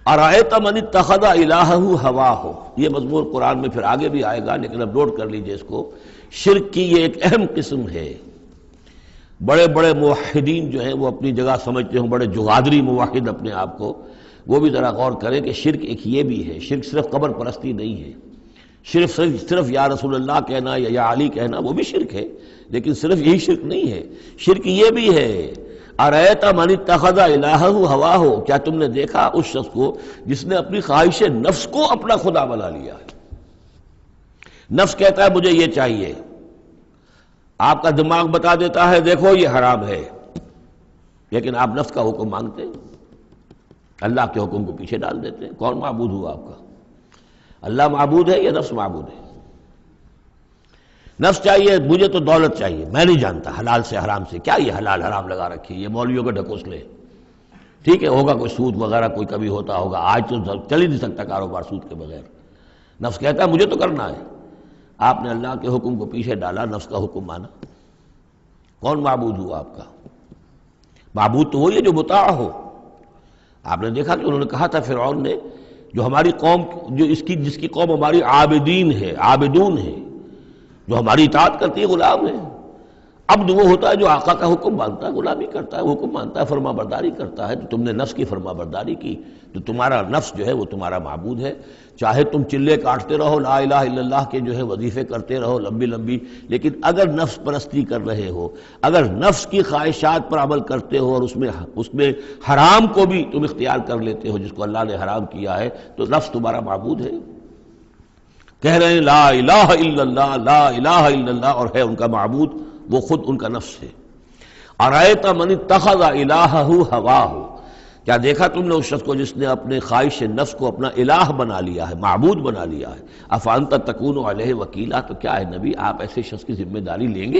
ارأیت من اتخذ الہہ ہواہ، یہ مضمون قرآن میں پھر آگے بھی آئے گا، لیکن اب نوٹ کر لیجئے اس کو۔ شرک کی یہ ایک اہم قسم ہے۔ بڑے بڑے موحدین جو ہیں وہ اپنی جگہ سمجھتے ہوں، بڑے جغادری موحد اپنے آپ کو، وہ بھی ذرا غور کریں کہ شرک ایک یہ بھی ہے۔ شرک صرف قبر پرستی نہیں ہے، صرف یا رسول اللہ کہنا یا علی کہنا وہ بھی شرک ہے، لیکن صرف یہی شرک نہیں ہے، شرک یہ بھی ہے۔ ارأیت من اتخذ الہہ ہواہ، کیا تم نے دیکھا اس شخص کو جس نے اپنی خواہش نفس کو اپنا خدا بنا لیا ہے؟ نفس کہتا ہے مجھے یہ چاہیے، آپ کا دماغ بتا دیتا ہے دیکھو یہ حرام ہے، لیکن آپ نفس کا حکم مانگتے ہیں، اللہ کے حکم کو پیچھے ڈال دیتے ہیں۔ کون معبود ہوا آپ کا؟ اللہ معبود ہے یا نفس معبود ہے؟ نفس چاہیے مجھے تو دولت چاہیے، میں نہیں جانتا حلال سے حرام سے، کیا یہ حلال حرام لگا رکھی ہے، یہ مولویوں کا ڈھکوسلے، ٹھیک ہے ہوگا کوئی سود وغیرہ کوئی کبھی ہوتا ہوگا، آج تو چل ہی نہیں سکتا کاروبار سود کے بغیر۔ نفس کہتا ہے مجھے تو کرنا ہے، آپ نے اللہ کے حکم کو پیچھے ڈالا، نفس کا حکم مانا۔ کون معبود ہوا آپ کا؟ معبود تو وہی ہے جو مطاع ہو۔ آپ نے دیکھا کہ انہوں نے کہا تھا فرعون نے، جو ہماری قوم، جس کی قوم ہماری عابدین ہے، عابدون ہے، جو ہماری اطاعت کرتی ہے، غلام ہے۔ عبد وہ ہوتا ہے جو آقا کا حکم مانتا ہے، غلامی کرتا ہے، حکم مانتا ہے، فرما برداری کرتا ہے۔ تو تم نے نفس کی فرما برداری کی، تو تمہارا نفس جو ہے وہ تمہارا معبود ہے۔ چاہے تم چلے کاٹتے رہو، لا الہ الا اللہ کے جو ہے وظیفے کرتے رہو لمبی لمبی، لیکن اگر نفس پرستی کر رہے ہو، اگر نفس کی خواہشات پر عمل کرتے ہو اور اس میں حرام کو بھی تم اختیار کر لیتے ہو جس کو اللہ نے حرام کیا ہے، تو نفس تمہارا معبود ہے۔ کہہ رہے ہیں لا الہ الا اللہ، لا الہ الا اللہ، اور ہے ان کا معبود وہ خود ان کا نفس ہے۔ ارأیت من اتخذ الہہ ہواہ، کیا دیکھا تم نے اس شخص کو جس نے اپنے خواہش نفس کو اپنا الہ بنا لیا ہے، معبود بنا لیا ہے؟ افانت تکون علیہ وکیلا، تو کیا ہے نبی آپ ایسے شخص کی ذمہ داری لیں گے؟